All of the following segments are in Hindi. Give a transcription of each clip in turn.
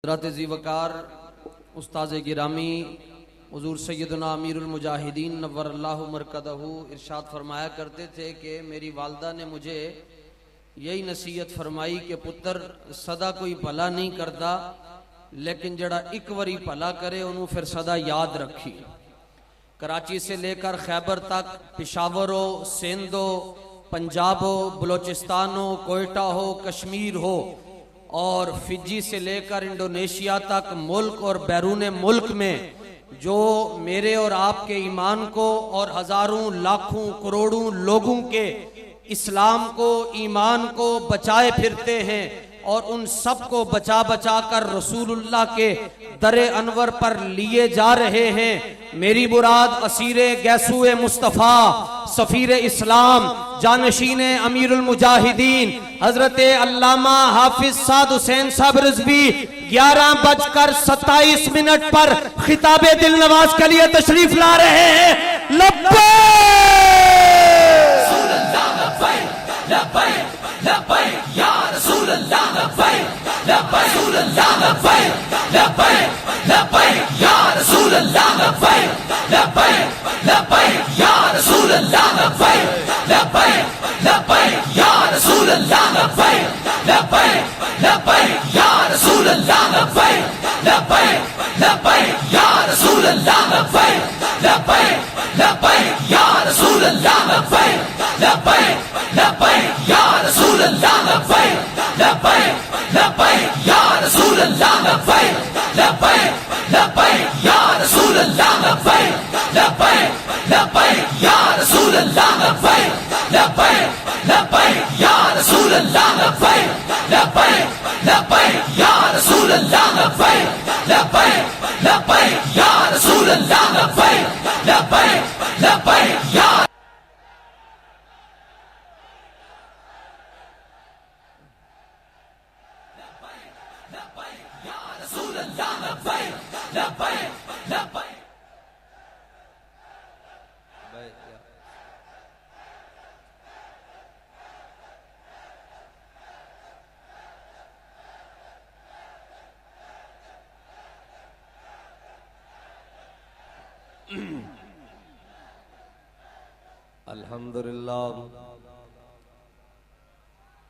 हज़रत ज़ीवकार उस्ताज़ गिरामी हुज़ूर सैयदना अमीरुल मुजाहिदीन नव्वरल्लाहु मरकदहू इरशाद फरमाया करते थे कि मेरी वालदा ने मुझे यही नसीहत फरमाई कि पुत्र सदा कोई भला नहीं करता, लेकिन जड़ा एक बारी भला करे उन्होंने फिर सदा याद रखी। कराची से लेकर खैबर तक, पेशावर हो, सिंध हो, पंजाब हो, बलोचिस्तान हो, कोयटा हो, कश्मीर हो और फिजी से लेकर इंडोनेशिया तक मुल्क और बैरून मुल्क में जो मेरे और आपके ईमान को और हजारों लाखों करोड़ों लोगों के इस्लाम को, ईमान को बचाए फिरते हैं और उन सब को बचा बचा कर रसूलुल्लाह के दरे अनवर पर लिए जा रहे हैं। मेरी मुराद असीरे गैसुए मुस्तफ़ा सफीर इस्लाम जानशीन अमीरुल मुजाहिदीन हजरत अल्लामा हाफिज साद हुसैन साहब रिजवी 11:27 पर खिताबे दिल नवाज के लिए तशरीफ ला रहे हैं।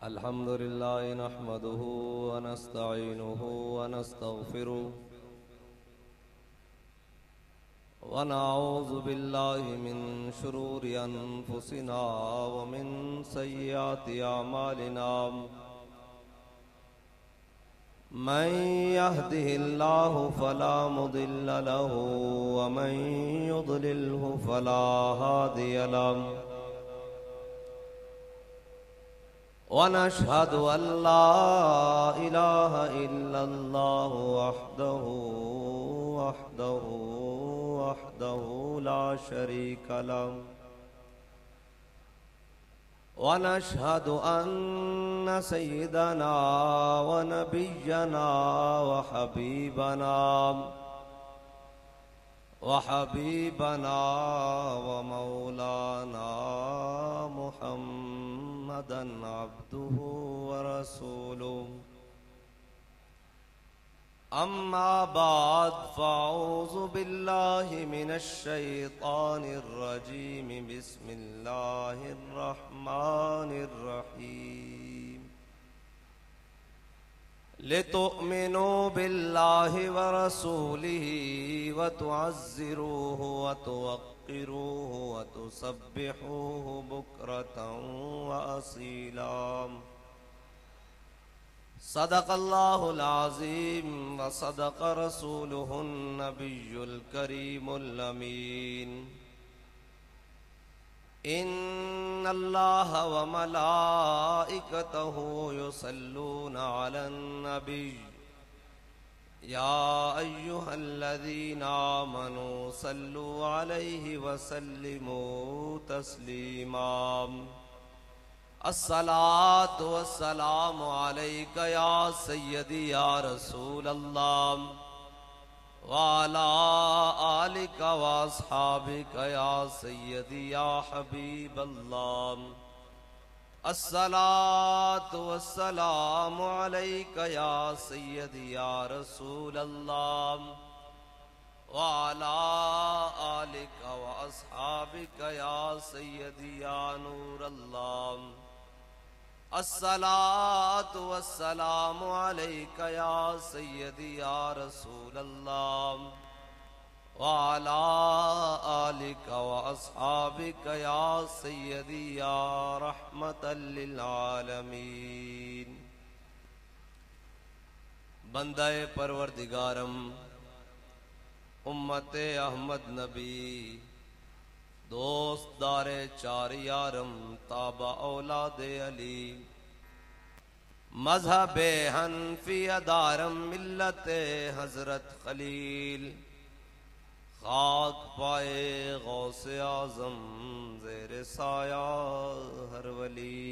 अल्हम्दुलिल्लाह नहमदुहु व नस्तईनुहु व नस्तगफिरुहु व नऊज़ु बिल्लाहि मिन शुरूरि अनफुसिना व मिन सय्यिआति अमालिना। मन यहदिहिल्लाहु फला मुदिल्ल लहु व मन युद्लिल्हु फला हादिय लहु। वनशहदु अल्ला इलाहा इल्लल्लाह वहदहु ला शरीका लहु। वनशहदु अन्न सय्यदना व नबिय्यना व हबीबना व मौलाना मुहम्मदन अब्दुहु व रसूलुहु। अम्मा बाद फ़अऊज़ु बिल्लाहि मिनश शैतानिर रजीम। बिस्मिल्लाहिर रहमानिर रहीम। लितुअ्मिनू बिल्लाहि व रसूलिही व तुअज़्ज़िरूहु व तुवक़्क़िरूहु व तुसब्बिहूहु बुक्रतन व असीला। सदक़ल्लाहुल अज़ीम व सदक़ रसूलुहुन नबियुल करीमुल अमीन। इन्नल्लाह व मलाइकतहु युसल्लूना अलन नबी या अय्युहल्लज़ीना आमनू सल्लु अलैहि व सल्लिमू तस्लीमा। अस्सलातु वस्सलामु अलैका या सय्यदी या रसूलल्लाह व अला आलिका व अस्हाबिका या सय्यदी या हबीबल्लाह। अस्सलातु वस्सलामु अलैका या सय्यदी या रसूल अल्लाह व अला आलिका व अस्हाबिका या सय्यदी या नूर अल्लाह। अस्सलातु वस्सलामु अलैका या सय्यदी या रसूल अल्लाह व अला आलिका व अस्हाबिका या सय्यदी या रहमतल लिल आलमीन। बंदाए परवरदिगारम उम्मते अहमद नबी दोस्त दारे चार यारम ताबा औलादे अली मजहबे हनफी अदारम मिल्लते हजरत खलील खाक पाए गौसे आजम ज़ेरे साया हर वली।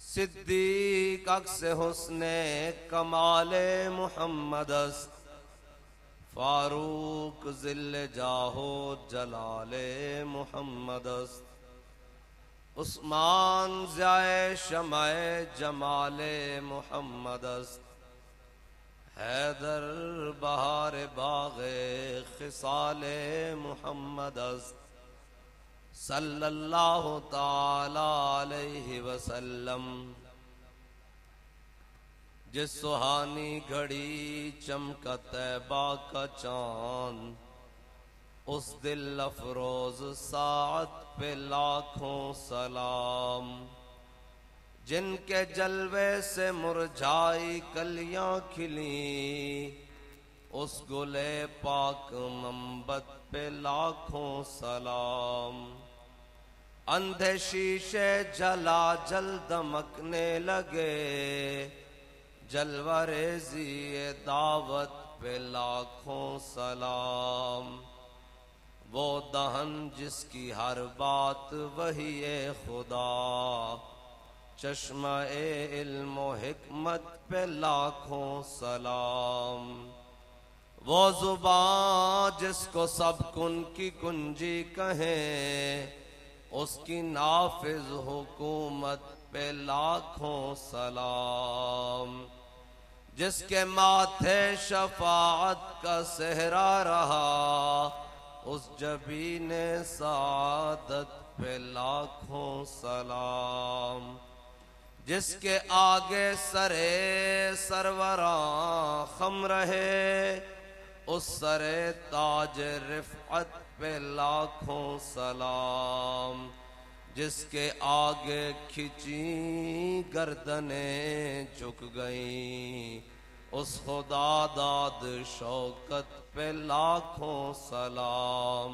सिद्दीक अक्स हुस्ने कमाले मुहम्मदस्त फारूक ज़िल्ले जाहो जलाले मुहम्मदस्त। उस्मान ज़ाए शमाए जमाले मुहम्मदस्त। हैदर बहार बाग़े खिसाले मुहम्मदस्त सल्लल्लाहु ताला अलैहि वसल्लम। जिस सुहानी घड़ी चमका तैबा का चांद उस दिल अफरोज सात पे लाखों सलाम। जिनके जलवे से मुरझाई कलियां खिली उस गुले पाक मंबत पे लाखों सलाम। अंधे शीशे जला जल दमकने लगे जलवरेज़ी दावत पे लाखों सलाम। वो दहन जिसकी हर बात वही खुदा चश्मा ए इल्म हिकमत पे लाखों सलाम। वो जुबान जिसको सब कुन की कुंजी कहें उसकी नाफिज हुकूमत पे लाखों सलाम। जिसके माथे शफाअत का सेहरा रहा उस जबीने सादत पे लाखों सलाम। जिसके आगे सरे सरवरां खम रहे उस सरे ताज रिफ़अत पे लाखों सलाम। जिसके आगे खिंची गर्दने झुक गईं उस खुदा दाद शौकत पे लाखों सलाम।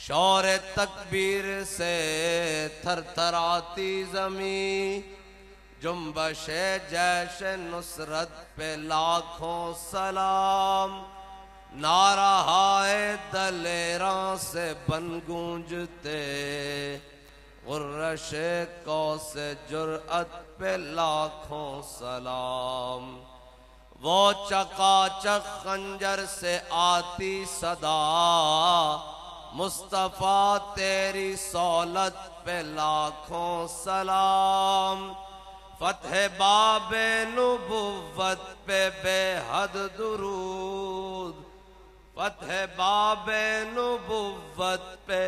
शौर तकबीर से थरथराती ज़मी जुम्बशे जैश नुसरत पे लाखों सलाम। नारा हाय दलेरां से बन गूंजते गुर्रशे कौसे जुर्अत पे लाखों सलाम। वो चकाचक खंजर से आती सदा मुस्तफ़ा तेरी सौलत पे लाखों सलाम। फतह बाबे नुबुव्वत पे बेहद दुरूद। फतह बाबे नुबुव्वत पे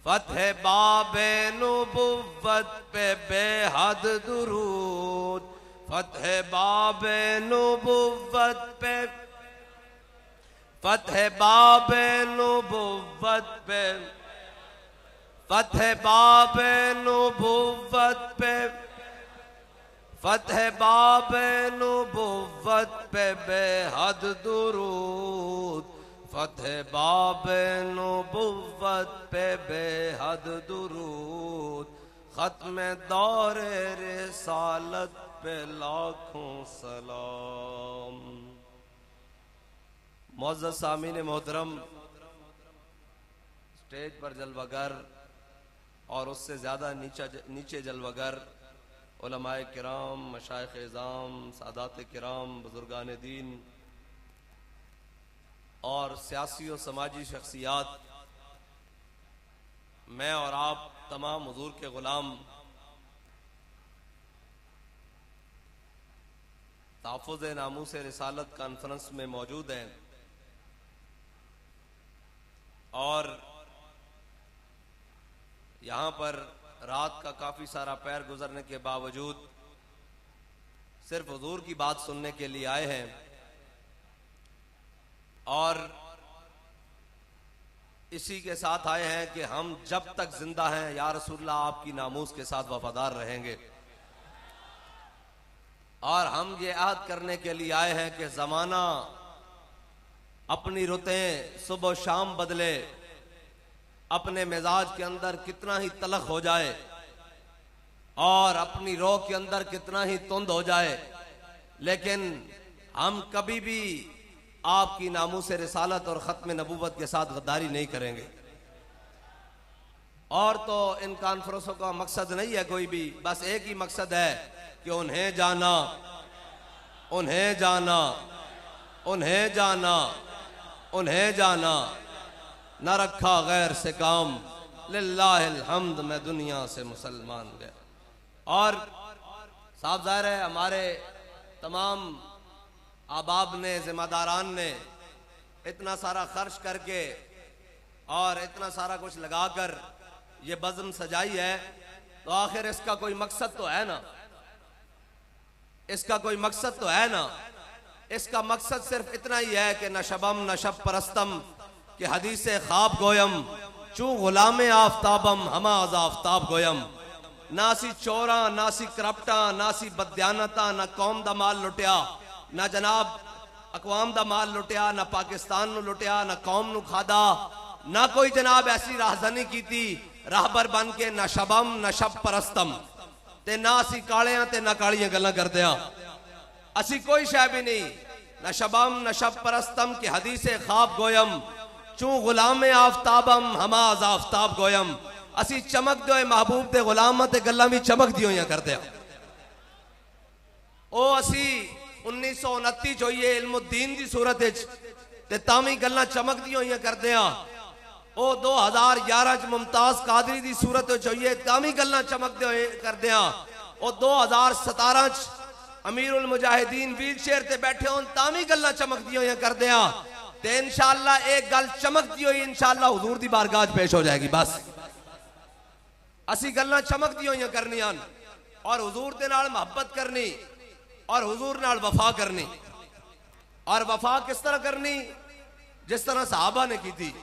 फतह बाबे नुबुव्वत पे बेहद दुरूद। फतह बाबे नुबुव्वत पे फतह बाबे नुबुव्वत पे फतह बाबे नुबुव्वत पे फतह बाबे नुबुव्वत पे बेहद दुरूद। फतह बाबे नुबुव्वत पे बेहद दुरूद। खत्म दौरे रिसालत पे लाखों सलाम। मुअज़्ज़ज़ सामीन मोहतरम, स्टेज पर जलवागर और उससे ज़्यादा नीचे जलवागर उलमाए किराम, मशाइख इज़ाम, सादात किराम, बुजुर्गान दीन और सियासी और समाजी शख्सियात मैं और आप तमाम हुजूर के गुलाम ताफ़ुज़ नामूस रिसालत कॉन्फ्रेंस में मौजूद हैं और यहाँ पर रात का काफ़ी सारा पैर गुजरने के बावजूद सिर्फ हुजूर की बात सुनने के लिए आए हैं और इसी के साथ आए हैं कि हम जब तक जिंदा हैं या रसूलल्लाह आपकी नामूस के साथ वफादार रहेंगे और हम ये याद करने के लिए आए हैं कि ज़माना अपनी रुतें सुबह शाम बदले, अपने मिजाज के अंदर कितना ही तलख हो जाए और अपनी रोह के अंदर कितना ही तुंद हो जाए, लेकिन हम कभी भी आपकी नामूस रिसालत और ख़त्म नबूवत के साथ गद्दारी नहीं करेंगे। और तो इन कॉन्फ्रेंसों का मकसद नहीं है कोई भी, बस एक ही मकसद है कि उन्हें जाना, उन्हें जाना, उन्हें जाना, उन्हें जाना, न रखा गैर से काम, लिल्लाहिल हम्द मैं दुनिया से मुसलमान गया। और साफ ज़ाहिर है हमारे तमाम अहबाब ने, जिम्मेदारान ने इतना सारा खर्च करके और इतना सारा कुछ लगाकर ये बज़्म सजाई है, तो आखिर इसका कोई मकसद तो है ना, इसका कोई मकसद तो है ना। इसका मकसद सिर्फ इतना ही है कि नशबम नशब परस्तम कि हदीस ख्वाब गोयम चूँ गुलाम आफ्ताबम हमा अज़ आफ्ताब गोयम। नासी चोरा, नासी करप्टा, नासी बदयानता, ना कौम दा माल लुटिया, ना जनाब अकवाम दा माल लुटिया, ना पाकिस्तान नू लुटिया, ना कौम नू खादा, ना कोई जनाब ऐसी राहजनी की थी राहबर बन के ना शबम ना शब परस्तम ते ना असी कालियां ते ना कालियां गल्लां करदे हां। असी कोई शै भी नहीं, ना शबम ना शब परस्तम के हदीस ख्वाब गोयम चूँ गुलाम आफ्ताबम हमा अज़ आफ्ताब गोयम। असी चमक दो महबूब दे गुलाम ते गल्लां भी चमक दी होइयां करदे हां। ओ असी 1929 च होइए इल्मुद्दीन दी सूरत विच ते तावी गल्लां चमक दी होइयां करदे हां। ओ 2011 च मुमताज कादरी दी सूरत विच होइए तावी गल्लां चमकदे होए करदे हां। ओ 2017 च अमीरुल मुजाहिदीन व्हील चेयर ते बैठे होन तावी गल्लां चमकदी होइयां करदे हां। ते इंशाअल्लाह एक गल चमकदी होई इंशाअल्लाह हुजूर दी बारगाह च पेश हो जाएगी। बस असी गल्लां चमकदी होइयां करनियां और हुजूर दे नाल मोहब्बत करनी और हुजूर नाल वफा करनी। और वफा किस तरह करनी? जिस तरह सहाबा ने की थी।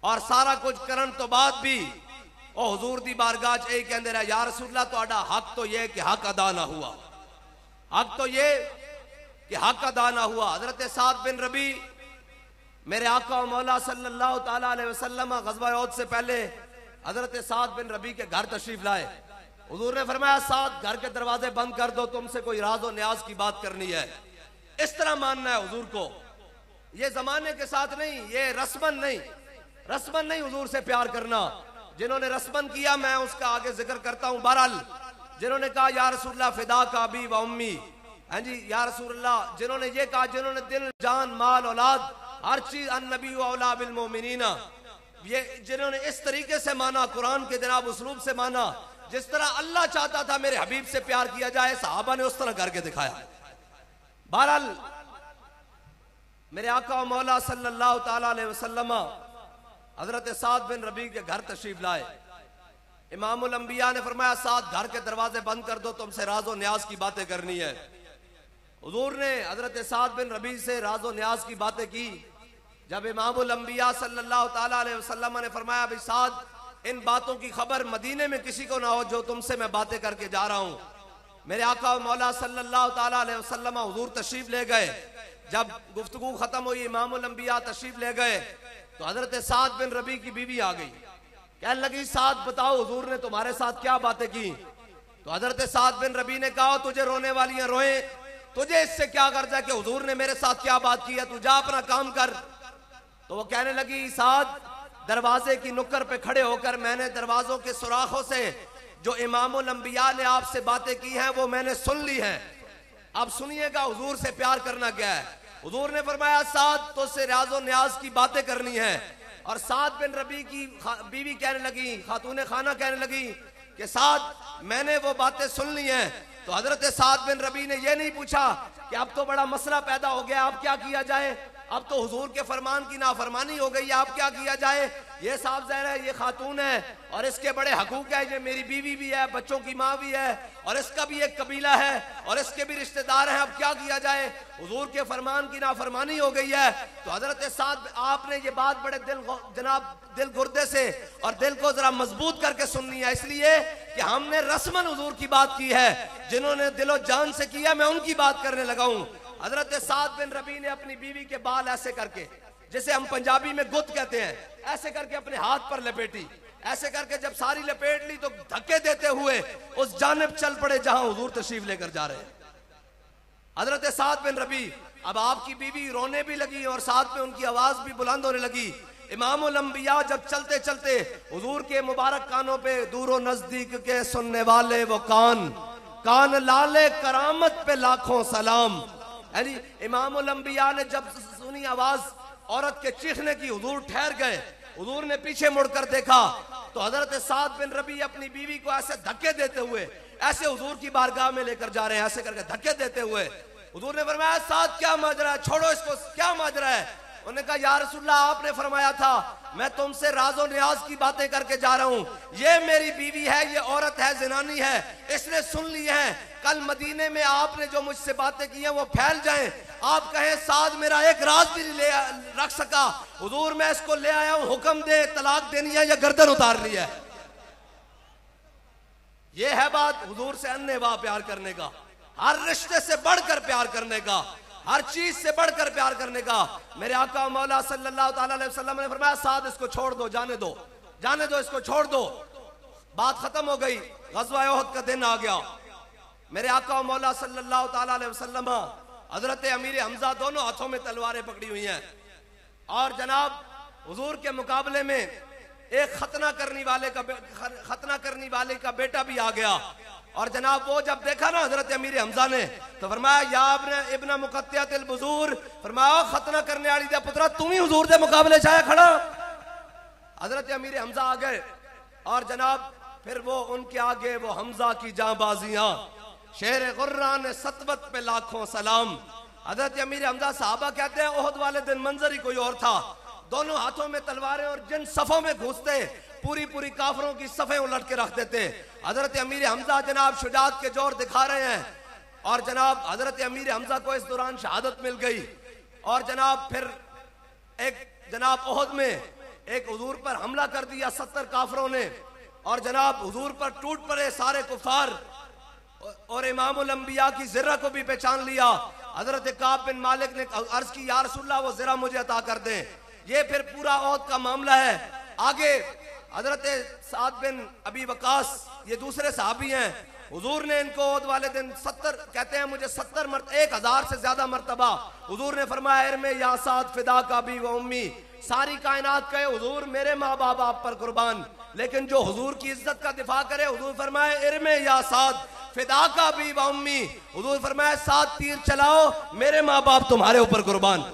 और सारा कुछ करन तो बाद भी ओ हुजूर दी बारगाह च यही कहंदे रहे, या रसूलल्लाह तुहाडा हक तो ये कि हक अदा ना हुआ, हक तो ये कि हक अदा ना हुआ। हजरत साद बिन रबी मेरे आका और मौला सल्लल्लाहु ताला अलैहि वसल्लम गज़वा उहद से पहले हजरत साद बिन रबी के घर तशरीफ लाए। हुजूर ने फरमाया साद घर के दरवाजे बंद कर दो, तुमसे कोई राज और न्याज की बात करनी है। इस तरह मानना है हुजूर को, ये जमाने के साथ नहीं, ये रस्मन नहीं, रस्मन नहीं हुजूर से प्यार करना। जिन्होंने रस्मन किया मैं उसका आगे जिक्र करता हूं। बहरहाल जिन्होंने कहा या रसूलल्लाह फिदा का अबी व उम्मी, हाँ जी या रसूलल्लाह, जिन्होंने ये कहा, जिन्होंने दिल जान माल औलाद हर चीज अन नबी व औला बिल मोमिनीना, ये जिन्होंने इस तरीके से माना, कुरान के जनाब उसलूब से माना, जिस तरह अल्लाह चाहता था मेरे हबीब से प्यार किया जाए, सहाबा ने उस तरह करके दिखाया। बहरहाल मेरे आका और मौला सल्लल्लाहु ताला अलैहि वसल्लम हजरत साद बिन रबी के घर तशरीफ लाए। इमामुल अंबिया ने फरमाया साद घर के दरवाजे बंद कर दो, तुमसे राजो न्याज की बातें करनी है। हुजूर ने हजरत साद बिन रबी से राजो न्याज की बातें की। जब इमामुल अंबिया सल्लल्लाहु ताला अलैहि वसल्लम ने फरमाया भाई साद इन बातों की खबर मदीने में किसी को ना हो जो तुमसे मैं बातें करके जा रहा हूं। मेरे आका और मौला सल्लल्लाहु ताला अलैहि वसल्लम हुजूर तशरीफ ले गए। जब गुफ्तगू खत्म हुई, इमामुल अंबिया तशरीफ ले गए तो हजरत साद बिन रबी की बीवी आ गई। कहने लगी साद बताओ हुजूर ने तुम्हारे साथ क्या बातें की? तो हजरत साद बिन रबी ने कहा तुझे रोने वालियां रोए, तुझे इससे क्या कर्जा कि हुजूर ने मेरे साथ क्या बात की है, तू जा अपना काम कर। तो वो कहने लगी साद दरवाजे की नुक्कर पे खड़े होकर मैंने दरवाजों के सुराखों से जो इमामुल अंबिया ने आपसे बातें की हैं वो मैंने सुन ली हैं। अब सुनिएगा हुजूर से प्यार करना क्या है। हुजूर ने फरमाया साद तो से राजो न्याज की बातें करनी है। और साद बिन रबी की बीवी कहने लगी, खातून खाना कहने लगी कि साद मैंने वो बातें सुन ली हैं। तो हजरत साद बिन रबी ने ये नहीं पूछा कि अब तो बड़ा मसला पैदा हो गया, अब क्या किया जाए, अब तो हुजूर के फरमान की नाफरमानी हो गई, अब क्या किया जाए, ये साफ ज़ाहिर है ये खातून है और इसके बड़े हकूक है, ये मेरी बीवी भी है, बच्चों की माँ भी है और इसका भी एक कबीला है और इसके भी रिश्तेदार हैं, अब क्या किया जाए, हुजूर के फरमान की नाफरमानी हो गई है। तो हजरत साद आपने ये बात बड़े दिल गुर्दे से और दिल को जरा मजबूत करके सुननी है, इसलिए कि हमने रस्मन हुजूर की बात की है, जिन्होंने दिलो जान से किया, मैं उनकी बात करने लगा हूं। हजरत साद बिन रबी ने अपनी बीवी के बाल ऐसे करके, जिसे हम पंजाबी में गुत कहते हैं, ऐसे करके अपने हाथ पर लपेटी, ऐसे करके जब सारी लपेट ली तो धक्के देते हुए उस जानिब चल पड़े जहां हुजूर तशरीफ लेकर जा रहे हैं। हजरत साद बिन रबी, अब आपकी बीवी रोने भी लगी और साथ में उनकी आवाज भी बुलंद होने लगी। इमामुल अंबिया जब चलते चलते हुजूर के मुबारक कानों पे दूरो नजदीक के सुनने वाले वो कान लाले करामत पे लाखों सलाम। यानी इमामुल अंबिया ने जब सुनी आवाज औरत के चीखने की, हुजूर ठहर गए, हुजूर ने पीछे मुड़कर देखा तो हजरत साद बिन रबी अपनी बीवी को ऐसे धक्के देते हुए ऐसे हुजूर की बारगाह में लेकर जा रहे हैं, ऐसे करके धक्के देते हुए। हुजूर ने फरमाया साद क्या माजरा है, छोड़ो इसको, क्या माजरा है। उन्होंने कहा या रसूलल्लाह आपने फरमाया था मैं तुमसे राजो न्याज की बातें करके जा रहा हूं, ये मेरी बीवी है, ये औरत है, जनानी है, इसने सुन ली है, कल मदीने में आपने जो मुझसे बातें की हैं वो फैल जाएं, आप कहें साद मेरा एक राज भी नहीं ले रख सका, हुजूर मैं इसको ले आया हूं, हुक्म दे तलाक देनी है या गर्दन उतारनी है। ये है बात हुजूर से अन्नेवाह प्यार करने का, हर रिश्ते से बढ़कर प्यार करने का, हर चीज से बढ़कर प्यार करने का। मेरे आका मौला सल्लल्लाहु अलैहि वसल्लम ने फरमाया साद इसको छोड़ दो, जाने दो, जाने दो, इसको छोड़ दो। बात खत्म हो गई, ग़ज़वा उहद का दिन आ गया। मेरे आका मौला सल्लल्लाहु अलैहि वसल्लम हजरत अमीर हमजा दोनों हाथों में तलवारें पकड़ी हुई हैं और जनाब हुजूर के मुकाबले में एक खतना करने वाले का बेटा भी आ गया और जनाब वो जब देखा ना हजरत अमीर हमजा ने तो फरमाया या इब्न मुक़त्तिअतिल बुज़ूर, फरमाया खतना करने वाली दे पुत्रा तुम ही हुजूर के मुकाबले चाहे खड़ा। हजरत अमीर हमजा आ गए और जनाब फिर वो उनके आगे वो हमजा की जांबाजियां, शेर गुर्रा ने सतवत पे लाखों सलाम। हजरत अमीर हमजा साहबा कहते हैं ओहद वाले दिन मंजर ही कोई और था, दोनों हाथों में तलवारें और जिन सफों में घुसते पूरी पूरी काफरों की सफे उलट के रख देते। हजरत अमीर हमजा जनाब शुजात के जोर दिखा रहे हैं और जनाब हजरत अमीर हमजा को इस दौरान शहादत मिल गई और जनाब फिर एक जनाब ओहद में एक हुजूर पर हमला कर दिया 70 काफरों ने और जनाब हुजूर पर टूट पड़े सारे कुफार और इमामुल अंबिया की ज़िरा को भी पहचान लिया। हजरत काब बिन मालिक ने अर्ज की या रसूलल्लाह वो ज़िरा मुझे अता कर दें। ये फिर पूरा ओहद का मामला है। आगे हजरत साद बिन अबी वकास ये दूसरे सहाबी हैं, हुजूर ने इनको ओहद वाले दिन 70 कहते हैं मुझे 1000 से ज्यादा मर्तबा हुजूर ने फरमाया इरमे या साद फिदा का भी व उम्मी, सारी कायनात कहे हुजूर मेरे माँ बाप आप पर कुर्बान, लेकिन जो हुजूर की इज्जत का दिफा करे हुजूर फरमाए इरमे या साद फिदा का भी व उम्मी, हुजूर फरमाए 7 तीर चलाओ मेरे माँ बाप तुम्हारे ऊपर कुर्बान।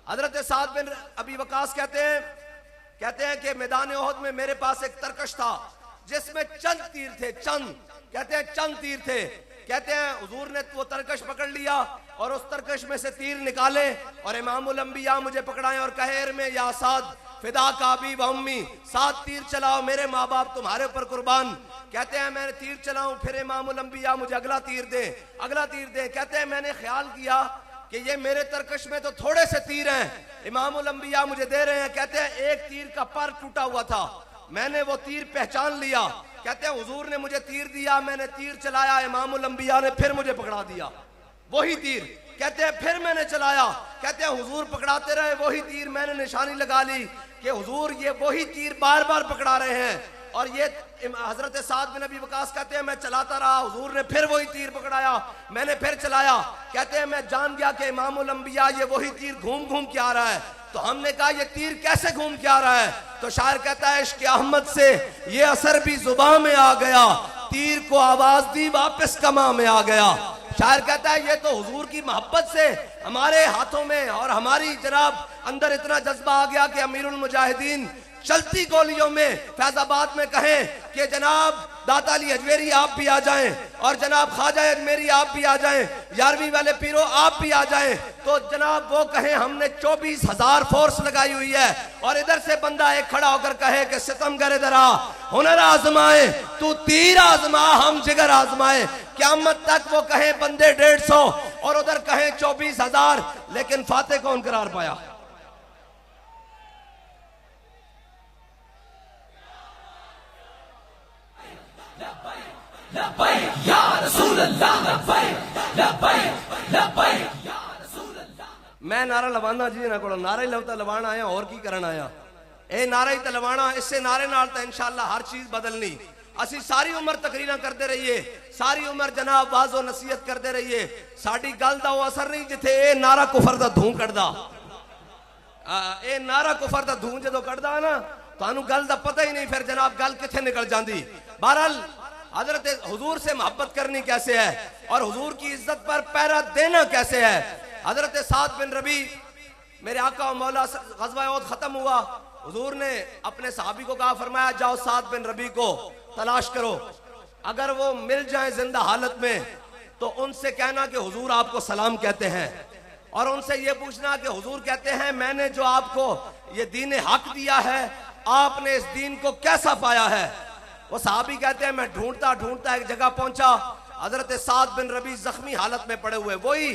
हजरत साद बिन अबी वकास कहते हैं कि मैदान ओहद में मेरे पास एक तरकश था जिसमें चंद तीर थे, चंद तीर थे। कहते हैं हुजूर ने वो तरकश पकड़ लिया और उस तरकश में से तीर निकाले और इमामुल अंबिया मुझे पकड़ाए और कहे में या साद फिदा का भी व उम्मी, 7 तीर चलाओ मेरे माँ बाप तुम्हारे ऊपर कुर्बान। कहते हैं मैंने तीर चलाऊं फिर इमामुल अंबिया मुझे अगला तीर दे। कहते हैं मैंने ख्याल किया कि ये मेरे तरकश में तो थोड़े से तीर हैं, इमामुल अंबिया मुझे दे रहे हैं। कहते हैं एक तीर का पर टूटा हुआ था, मैंने वो तीर पहचान लिया। कहते हैं हुजूर ने मुझे तीर दिया, मैंने तीर चलाया, इमामुल अंबिया ने फिर मुझे पकड़ा दिया वही तीर। कहते हैं फिर मैंने चलाया, कहते हैं हुजूर पकड़ाते रहे वही तीर, मैंने निशानी लगा ली कि हुजूर ये वही तीर बार बार पकड़ा रहे हैं। और ये हजरत साद बिन अबी वकास कहते हैं मैं चलाता रहा, हुजूर ने फिर वही तीर पकड़ाया, मैंने फिर चलाया। कहते हैं मैं जान गया कि इमामुल अंबिया ये वही तीर घूम घूम के आ रहा है। तो हमने कहा ये तीर कैसे घूम के आ रहा है? तो शायर कहता है इश्क़ अहमद से ये असर भी जुबान में आ गया, तीर को आवाज दी वापस कमा में आ गया। शायर कहता है ये तो हुजूर की मोहब्बत से हमारे हाथों में और हमारी जनाब अंदर इतना जज्बा आ गया कि अमीरुल मुजाहिदीन चलती गोलियों में फैजाबाद में कहें कि जनाब दाता अली अजमेरी आप भी आ जाएं और जनाब ख्वाजा अजमेरी आप भी आ जाएं, 11वीं वाले पीरो आप भी आ जाएं, तो जनाब वो कहें हमने 24,000 फोर्स लगाई हुई है और इधर से बंदा एक खड़ा होकर कहे कि सितमगर इधर आ, हुनर आजमाए, तू तीर आजमा हम जिगर आजमाए। क़यामत तक वो कहें बंदे 150 और उधर कहें 24,000, लेकिन फातेह कौन करार पाया? मैं नारा लवाना जी ना को नारा ही लवता लवाना आया और की करन आया, ए नारा ही तो लवाना, इससे नारे नाल तो इंशाअल्लाह हर चीज बदलनी। असी सारी उम्र तकरीरां करते रहिए, सारी उम्र जनाब वाज़ो नसीहत करते रहिए, साडी गल दा वो असर नहीं जिथे ए नारा कुफर दा धूं कढ़दा। ए नारा कुफर दा धूं जदों कढ़दा ना तानू गल दा पता ही नहीं, फिर जनाब गल किथे निकल जांदी। बहरहाल हजरत हुजूर से मोहब्बत करनी कैसे है और हुजूर की इज्जत पर पहरा देना कैसे है। हजरत साद बिन रबी, मेरे आका और मौला ग़ज़वा उहद खत्म हुआ, हुजूर ने अपने सहाबी को कहा, फरमाया जाओ साद बिन रबी को तलाश करो, अगर वो मिल जाए जिंदा हालत में तो उनसे कहना कि हुजूर आपको सलाम कहते हैं और उनसे ये पूछना कि हुजूर कहते हैं मैंने जो आपको ये दीन हक दिया है आपने इस दीन को कैसा पाया है। वो सहाबी कहते हैं मैं ढूंढता ढूंढता एक जगह पहुंचा, हजरत साद बिन रबी जख्मी हालत में पड़े हुए, वही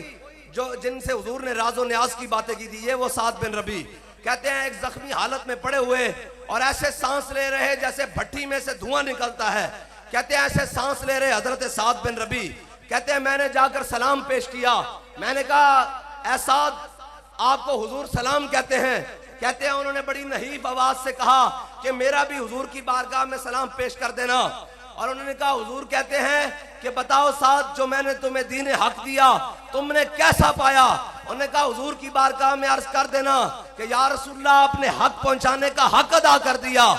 जो जिनसे हुजूर ने राजो न्याज की बातें की थी, ये वो साद बिन रबी कहते हैं एक जख्मी हालत में पड़े हुए और ऐसे सांस ले रहे जैसे भट्टी में से धुआं निकलता है, कहते हैं ऐसे सांस ले रहे हजरत साद बिन रबी। कहते हैं मैंने जाकर सलाम पेश किया, मैंने कहा ऐ साद आपको हुजूर सलाम कहते हैं। कहते हैं उन्होंने बड़ी नहीफ आवाज से कहा कि मेरा भी हुजूर की बारगाह में सलाम पेश कर देना। और उन्होंने कहा हुजूर कहते हैं कि बताओ साद जो मैंने तुम्हें दीन हक दिया तुमने कैसा पाया। उन्होंने कहा हुजूर की बारगाह में अर्ज कर देना कि या रसूलल्लाह आपने हक पहुंचाने का हक अदा कर दिया।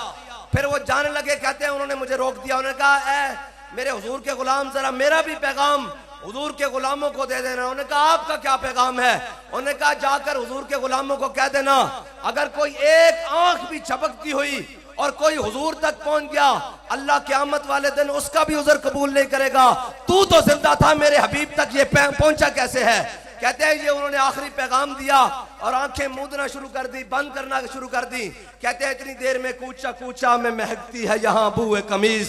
फिर वो जाने लगे, कहते हैं उन्होंने मुझे रोक दिया, उन्होंने कहा ऐ मेरे हुजूर के गुलाम जरा मेरा भी पैगाम हुजूर के गुलामों को दे देना। उन्होंने कहा आपका क्या पैगाम है। उन्होंने कहा जाकर हुजूर के गुलामों को कह देना अगर कोई एक आंख भी झपकती हुई और कोई हुजूर तक पहुंच गया अल्लाह क़यामत वाले दिन उसका भी उज़र कबूल नहीं करेगा। तू तो जिंदा था, मेरे हबीब तक ये पहुंचा कैसे है। कहते हैं ये उन्होंने आखिरी पैगाम दिया और आंखें मूंदना शुरू कर दी, बंद करना शुरू कर दी। कहते हैं इतनी देर में कूचा कूचा में महकती है यहाँ बूए कमीज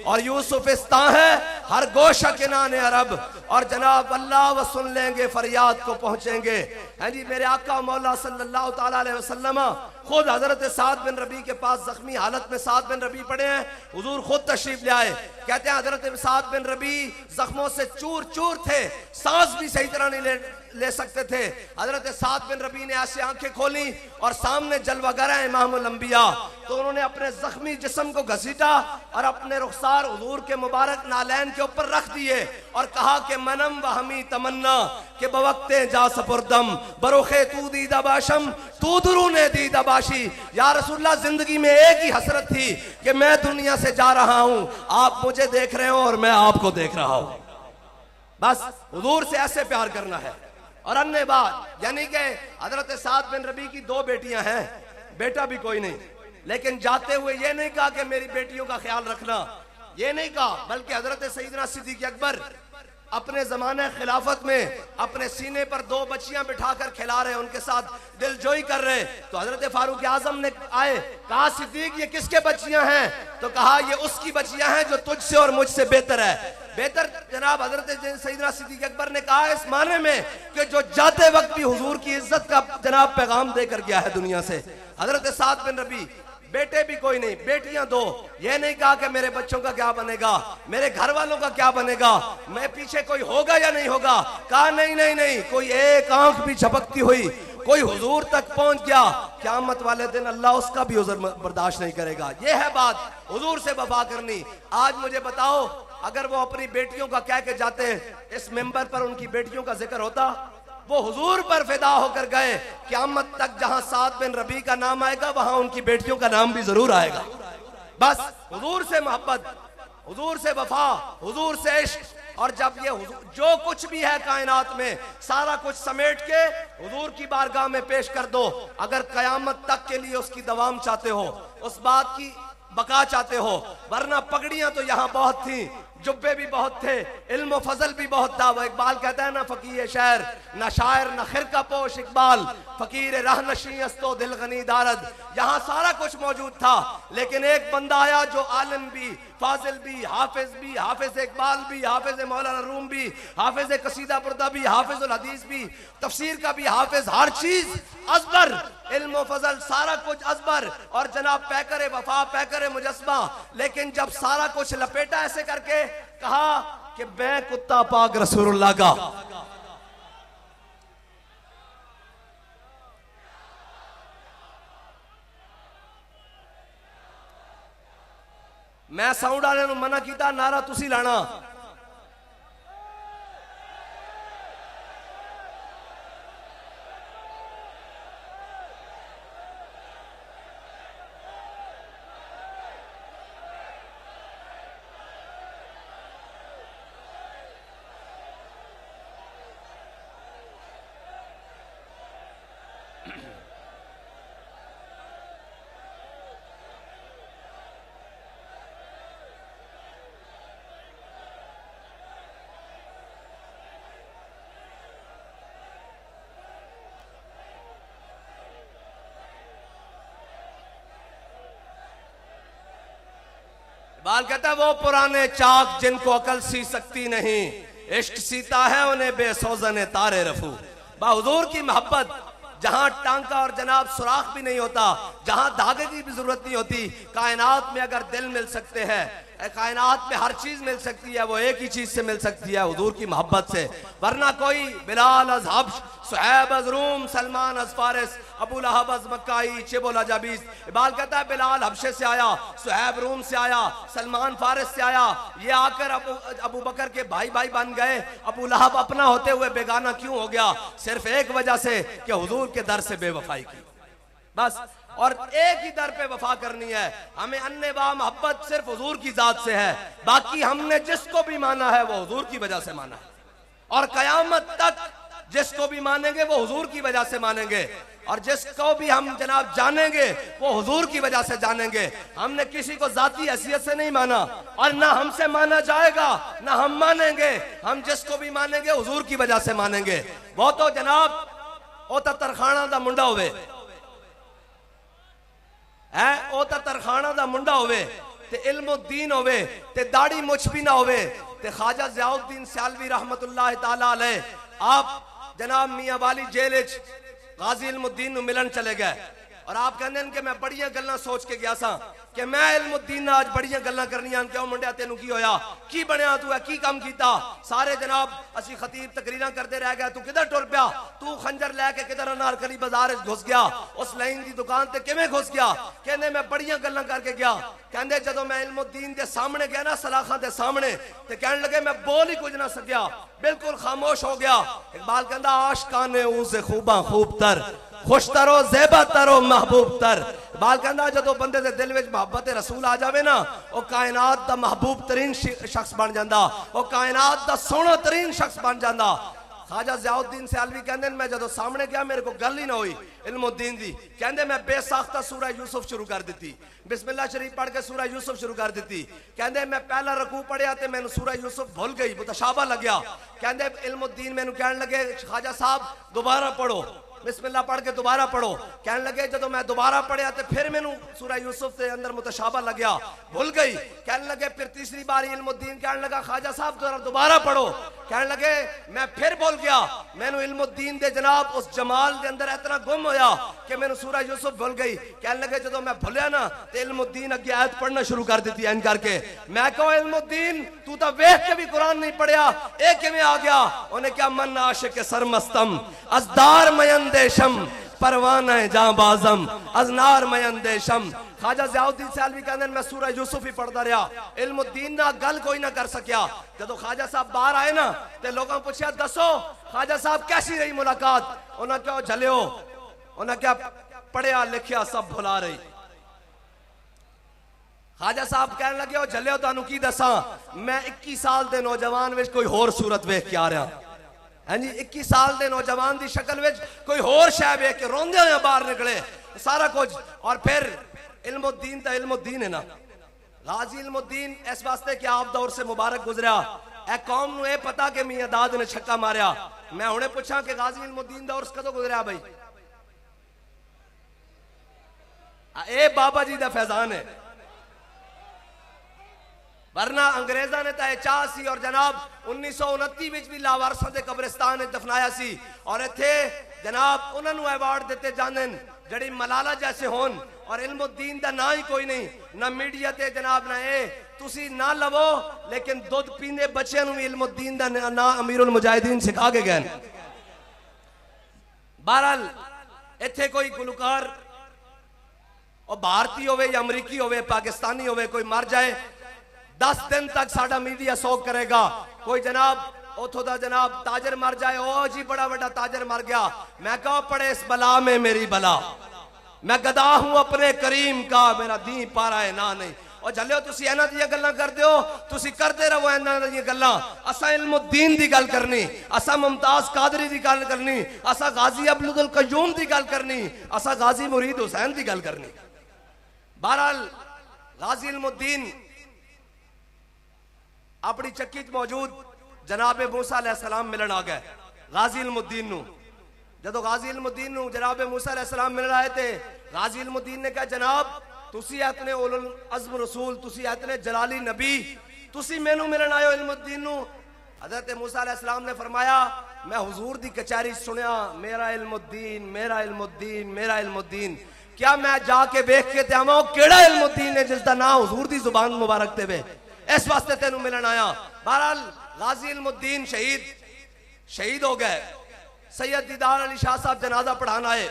और यूसुफिस्तां है हर गोशा के नाने अरब और जनाब अल्लाह व सुन लेंगे फरियाद को पहुंचेंगे। हैं जी मेरे आका मौला सल्लल्लाहु ताला अलैहि वसल्लम खुद हजरत साद बिन रबी के पास जख्मी हालत में साद बिन रबी पड़े हैं, हुजूर खुद तशरीफ ले आए। कहते हैं हजरत साद बिन रबी जख्मों से चूर चूर थे, सांस भी सही तरह नहीं ले सकते थे। हजरत साद बिन रबी ने ऐसे आंखें खोली और सामने जलवागर है इमामुल अंबिया, तो उन्होंने अपने जख्मी जिस्म को घसीटा और अपने रुखसार हुजूर के मुबारक नालैन के ऊपर रख दिए और कहा कि मनम व हमी तमन्ना के बवक्ते जा सपुरदम बरोखे तू दीदा बाशम तू दुरूने दीदा बाशी। या रसूलल्लाह जिंदगी में एक ही हसरत थी कि मैं दुनिया से जा रहा हूं, आप मुझे देख रहे हो और मैं आपको देख रहा हूं। बस हुजूर से ऐसे प्यार करना है। और अन्य बात यानी कि हजरत साद बिन रबी की 2 बेटियां हैं, बेटा भी कोई नहीं, लेकिन जाते हुए ये नहीं कहा कि मेरी बेटियों का ख्याल रखना, ये नहीं कहा, बल्कि हजरत सईदना सिद्दीक़ अकबर अपने जमाने खिलाफत में अपने सीने पर 2 बच्चियां बिठाकर खिला रहे, उनके साथ दिलजोई कर रहे। तो हजरत फारूक आजम ने आए, कहा सिद्दीक ये किसके बच्चियां हैं। तो कहा ये उसकी बच्चियां हैं जो तुझसे और मुझसे बेहतर है। बेहतर जनाब हजरत सईदना सिद्दीक़ अकबर ने कहा इस माने में कि जो जाते वक्त भी हुजूर की इज्जत का जनाब पैगाम देकर गया है दुनिया से। हजरत साद बिन रबी बेटे भी कोई नहीं, बेटियां 2। ये नहीं कहा कि मेरे बच्चों का क्या बनेगा, मेरे घर वालों का क्या बनेगा, मैं पीछे कोई होगा या नहीं होगा। कहा नहीं नहीं नहीं, कोई एक आंख भी झपकती हुई कोई हुजूर तक पहुंच गया क़यामत वाले दिन अल्लाह उसका भी उज़र बर्दाश्त नहीं करेगा। ये है बात हुजूर से वफा करनी। आज मुझे बताओ अगर वो अपनी बेटियों का कह के जाते हैं इस मेंबर पर उनकी बेटियों का जिक्र होता, वो हुजूर पर फिदा होकर गए, क़यामत तक जहां साद बिन रबी का नाम आएगा वहां उनकी बेटियों का नाम भी जरूर आएगा। बस हुजूर से मोहब्बत, हुजूर से वफा, हुजूर से इश्क, और जब ये जो कुछ भी है कायनात में सारा कुछ समेट के हुजूर की बारगाह में पेश कर दो। अगर कयामत तक के लिए उसकी दवाम चाहते हो, उस बात की बका चाहते हो, वरना पगड़ियां तो यहां बहुत थी, जुब्बे भी बहुत थे, इल्म फजल भी बहुत था। वो इकबाल कहता है ना, फकीर शहर न शायर न खिरका पोश इकबाल, फकीर राह नशी अस्तो दिल गनी दारद। यहाँ सारा कुछ मौजूद था, लेकिन एक बंदा आया जो आलिम भी, फाजिल भी, हाफिज इकबाल भी, हाफिज मौलाना रूम भी, हाफिज कसीदा बुर्दा भी, हाफिज उल हदीस भी, तफसीर का भी हाफिज, हर चीज अजबर, इल्म फजल सारा कुछ अजबर, और जनाब पैकर वफा पैकर मुजस्मा। लेकिन जब सारा कुछ लपेटा ऐसे करके कहा कि मैं कुत्ता पाक रसूलुल्लाह का, मैं साउंड वाले नूं मना किया, नारा तुसी लाना। बाल कहता है वो पुराने चाक जिनको अकल सी सकती नहीं, इश्क सीता है उन्हें बेसोजन तारे रफू। हुजूर की मोहब्बत जहां टांका और जनाब सुराख भी नहीं होता, जहां धागे की भी जरूरत नहीं होती, कायनात में अगर दिल मिल सकते हैं, कायनात में हर चीज मिल सकती है, वो एक ही चीज से मिल सकती है, हुजूर की मोहब्बत से। वरना कोई बिलाल अज हब्श, सुहैब अज रूम, सलमान अज फारिस, अबू लहब अज मक्काई, चिबुल अजाबीस। इकबाल कहता है बिलाल हबशे से आया, सुहैब रूम से आया, सलमान फारिस से आया, ये आकर अबू बकर के भाई भाई बन गए। अबू लहब अपना होते हुए बेगाना क्यों हो गया? सिर्फ एक वजह से कि हुजूर के दर से बेवफाई की, बस। और एक ही दर पे वफा करनी है हमें, अन्नेवा मोहब्बत सिर्फ हुजूर की जात से है। बाकी हमने जिसको भी माना है वो हुजूर की वजह से माना है, और कयामत तक जिसको भी मानेंगे वो हुजूर की वजह से मानेंगे, और जिसको भी हम जनाब जानेंगे वो हुजूर की वजह से जानेंगे। हमने किसी को जाती हैसियत से नहीं माना, और ना हमसे माना जाएगा ना हम मानेंगे। हम जिसको भी मानेंगे हुजूर की वजह से मानेंगे। वो तो जनाब ओ तरखाना दा मुंडा होवे है, ओ तरखाना दा मुंडा होवे ते इल्मो दीन होवे ते दाढ़ी मुछ भी ना होवे ते ख्वाजा ज़ियाउद्दीन सियालवी रहमतुल्लाह ताला अलैह आप जनाब मियां वाली जेल गाजी इल्मुद्दीन मिलन चले गए, और आप कहते हैं कि मैं बड़िया गल्लां सोच के गया सा कि मैं इल्मुद्दीन आज बड़िया गल्लां करनियां। क्यों मुंडिया तेनू की होया, की बनया, तू है की काम कीता? सारे जनाब असी खतीब तकरीरां करते रह गए, तू किधर टुर पिया? तू खंजर लैके किधर अनारकली बाजार घुस गया? उस लाइन की दुकान ते किवें घुस गया? कहंदे मैं बड़िया गल्लां करके गया। कहंदे जदों मैं इल्मुद्दीन दे सामने गया ना, सलाखा दे सामने, ते कहने लगे मैं बोल ही कुछ ना सकिया, बिल्कुल खामोश हो गया। इकबाल कहंदा आशिकाने उसे खूबा खूब तर, खुश तरो ज़ेबा तरो महबूब तर। बाल कहंदा जदों बंदे दे दिल विच मोहब्बत रसूल आ जावे ना, वो कायनात दा महबूब तरीन शख्स बन जांदा, वो कायनात दा सोहना तरीन शख्स बन जांदा। ख्वाजा ज़ियाउद्दीन सियालवी कहंदे मैं जदों सामने गया मेरे को गल ही ना हुई इल्मुद्दीन दी। कहंदे मैं बेसाख्ता सूरह यूसुफ शुरू कर दी, बिस्मिल्लाह शरीफ पढ़ के सूरह यूसुफ शुरू कर दी। कहंदे मैं पहला रकू पढ़िया ते मैनू सूरह यूसुफ भूल गई, मुतशाबा लग गया। कहंदे इल्मुद्दीन मैनू कहने लगे ख्वाजा साहब दोबारा पढ़ो, बिस्मिल्लाह पढ़ के दोबारा पढ़ो। कहने लगे जदों मैं दोबारा पढ़िया तो फिर मैनू सूरह यूसुफ के अंदर मुतशाबा लग गया, भूल गई। कहने लगे फिर तीसरी बार इल्मुद्दीन कहने लगा ख्वाजा साहब दोबारा पढ़ो। कहने लगे मैं फिर भूल गया। मैनू इल्मुद्दीन दे जनाब उस जमाल के अंदर इतना गुम होया कि मैनू सूरह यूसुफ भूल गई। कहने लगे जदों मैं भूलिया ना तो इल्मुद्दीन अगे आयत पढ़ना शुरू कर दी एन करके। मैं कहो इल्मुद्दीन तू तो वेख के भी कुरान नहीं पढ़िया, एक किवें आ गया? उन्हें क्या मन आशिक सरमस्तम अजदार मयन देशम परवाना जाबाजम अजनार मयन देशम। ख्वाजा ज़ियाउद्दीन सियालवी कहंदे मैं सूरह यूसुफ ही पढ़ता रहा, इल्मुद्दीन ना गल कोई ना कर सकिया। जदों ख्वाजा साहब बाहर आए ना ते लोगों पूछा दसो ख्वाजा साहब कैसी रही मुलाकात? उन्हें क्या झलियो, उन्हें क्या पढ़िया लिखिया सब भुला रही। खाजा साहब कहने लगे ओ झल्लियो तुहानू की दसा, मैं 21 साल के नौजवान विच कोई होर सूरत वेख के आ रहा। हाँ जी, 21 साल के नौजवान की शक्ल विच कोई होर शय वेख के रोंदे हुए बाहर निकले सारा कुछ। और फिर इल्मुद्दीन तो इल्मुद्दीन है ना, गाजी इल्मुद्दीन इस वास्ते कि आप दौर से मुबारक गुजरा। ए कौम नू ए पता कि मियां दाद ने छक्का मारिया। मैं हुणे पूछा कि गाजी इल्मुद्दीन दौर कदों गुजरिया भाई? ए बाबा जी दा फैजान है, वरना अंग्रेजा ने तो यह चाह सी। और जनाब 1929 विच भी लावारसा के कब्रिस्तान में दफनाया सी। और इत्थे जनाब उन्होंने अवार्ड दिते जाते जड़ी मलाला जैसे होन। और इल्मुद्दीन का ना ही कोई नहीं, ना मीडिया ते जनाब ना ए तुसी ना लवो, लेकिन दुध पींदे बच्चों भी इल्मुद्दीन का ना अमीरुल मुजाहिदीन सिखा के गए। बहरहाल इत्थे कोई गुलकार और भारतीय होवे या अमरीकी होवे पाकिस्तानी होवे कोई मर जाए 10 दिन तक साडा मीडिया सोग करेगा। कोई जनाब उथों दा जनाब ताजर मर जाए, ओ जी बड़ा बड़ा ताजर मर गया, मैं कहो पड़े इस बला में मेरी बला, मैं गदा हूं अपने करीम का, मेरा दी पारा है ना नहीं। और झल्लियो तुसी इन्हां दी गल्लां करदे हो, तुसी करदे रहो इन्हां दी गल्लां। असां इल्मुद्दीन दी गल करनी, असां मुमताज कादरी दी गल करनी, असां गाजी अब्दुल कयूम दी गल करनी, असां गाजी मुरीद हुसैन दी गल करनी। बहरहाल गाजी इल्मुद्दीन अपनी चक्की मौजूद जनाबे मूसा अलैहिस्सलाम मिलन आ गए गाजी इल्मुद्दीन नू। जदों गाजी इल्मुद्दीन नू जनाबे मूसा अलैहिस्सलाम मिलन आए थे, गाजी इल्मुद्दीन ने कहा जनाब तुसी इतने उलुल अज़्म रसूल, तुसी इतने जलाली नबी, तुसी मैनू मिलन आयो इल्मुद्दीन नू। हज़रत मूसा अलैहिस्सलाम ने फरमाया मैं हुजूर दी कचहरी सुनिया मेरा इल्मुद्दीन मेरा इल्मुद्दीन मेरा इल्मुद्दीन, क्या मैं जाके वेख के ते आवां केड़ा इल्मुद्दीन है जिसदा नाम हुजूर दी जुबान मुबारक ते वे, इस वास्ते तेनू मिलन आया। बहरहाल गाजी इल्मुद्दीन शहीद हो गए। सैयद दीदार अली शाह साहब जनाजा पढ़ान आए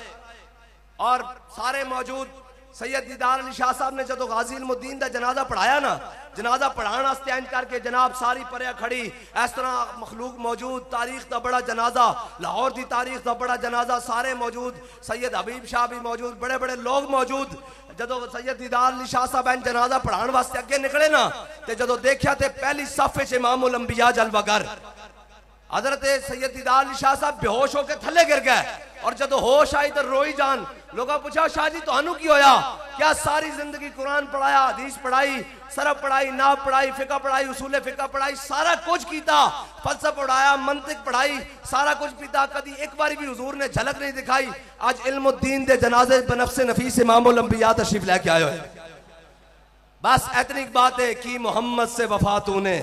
और सारे मौजूद। सैयद दीदार अली शाह साहब ने जो गाजी इल्मुद्दीन का जनाजा पढ़ाया ना, जनाजा पढ़ाने वास्ते इंज करके जनाब सारी परिया खड़ी इस तरह मखलूक मौजूद, तारीख का बड़ा जनाजा, लाहौर की तारीख का बड़ा जनाजा सारे मौजूद, सैयद हबीब शाह भी मौजूद, बड़े बड़े लोग मौजूद। जो सैयद दीदार अली शाह साहब इंज जनाजा पढ़ाने वास्ते अगे निकले ना, तो जो देखा तो पहली सफ इमामुल अंबिया जलवागर हजरत सैयद दीदार अली शाह साहब बेहोश होकर थले गिर गए। और जब होश आई तो रोई जान। लोगों पूछा शाह जी तुहानू की होया? क्या सारी जिंदगी कुरान पढ़ाया, हदीस पढ़ाई, सरफ पढ़ाई, नाव पढ़ाई, फिका पढ़ाई, उसूले फिका पढ़ाई, सारा कुछ कीता, फलसफा पढ़ाया, मंतिक पढ़ाई, सारा कुछ पीता, कभी एक बार भी हुजूर ने झलक नहीं दिखाई। आज इल्मुद्दीन दे जनाजे बनफ्से नफीस इमामुल अंबिया तशरीफ लेके आए हो। बस इतनी बात है कि मोहम्मद से वफा तूने,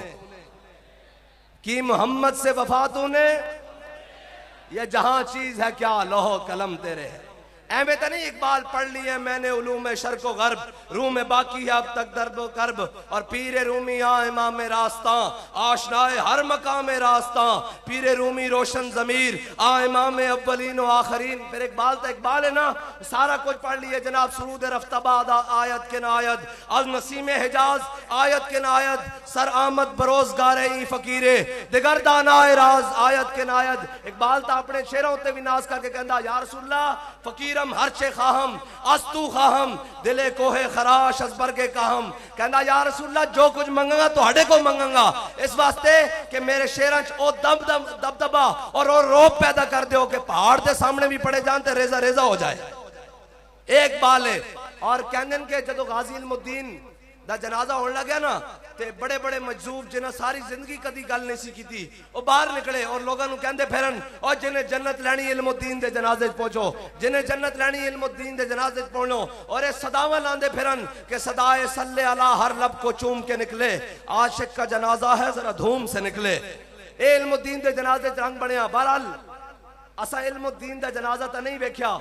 कि मोहम्मद से वफा तूने, ये जहां चीज है क्या लोहो कलम तेरे है। एवं तो नहीं इकबाल पढ़ लिए मैंने उलूम शर्को गर्ब, रूह में बाकी है अब तक दर्द कर्ब, और पीरे रूमी आ इमाम रास्ता, आशनाए हर मकाम रास्ता, पीरे रूमी रोशन जमीर आ इमाम अव्वलीन व आखरीन। फिर इकबाल तो इकबाल है ना, सारा कुछ पढ़ लिए जनाब। सुरूद रफ्ताबाद आयत के नायद, अज नसीम हिजाज आयत के नायद, सर आमद बरोजगार फकीरे दिगर दानाए राज आयत के नायद। इकबाल तो अपने शेरों ते भी नाज करके कहता या रसूलल्लाह फकीर हर चे खाहम अस्तू खाहम दिले कोहे खराश असबर के काहम। कहना या रसूलल्लाह जो कुछ मंगांगा तुहाडे को मंगांगा, इस वास्ते कि मेरे शेरां च ओ दबदबा और ओ रोब पैदा कर दो कि पहाड़ के सामने भी पड़े जान ते रेजा रेजा हो जाए। एक बाल है। और कहने के जो गाजी इल्मुद्दीन दा जनाजा होने लगे ना, ते बड़े बड़े मजजूब जिन्हें सारी जिंदगी कदी गल नहीं सी की वो बाहर निकले और लोगों कहते फिरन और जिन्हें जन्नत लैनी इल्मुद्दीन दे जनाजे पहुंचो, जिन्हें जन्नत लैनी इल्मुद्दीन दे जनाजे पहुंचो। और ये सदावा लांदे फिरन के सदाए सल्ले अला हर लब को चूम के निकले, आशिक का जनाजा है जरा धूम से निकले। ए इल्मुद्दीन दे जनाजे रंग बनया। बहरहाल असा इल्मुद्दीन दा जनाजा तो नहीं वेख्या,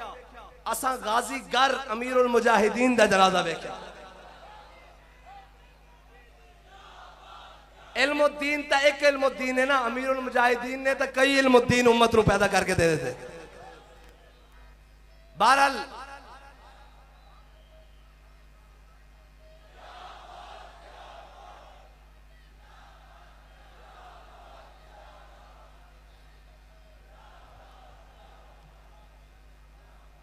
असा गाजी गर अमीरुल मुजाहिदीन दा जनाजा वेख्या। इल्मुद्दीन तो एक इल्मुद्दीन है ना, अमीरुल मुजाहिदीन ने तो कई इल्मुद्दीन उम्मत को पैदा करके दे देते। बहरहाल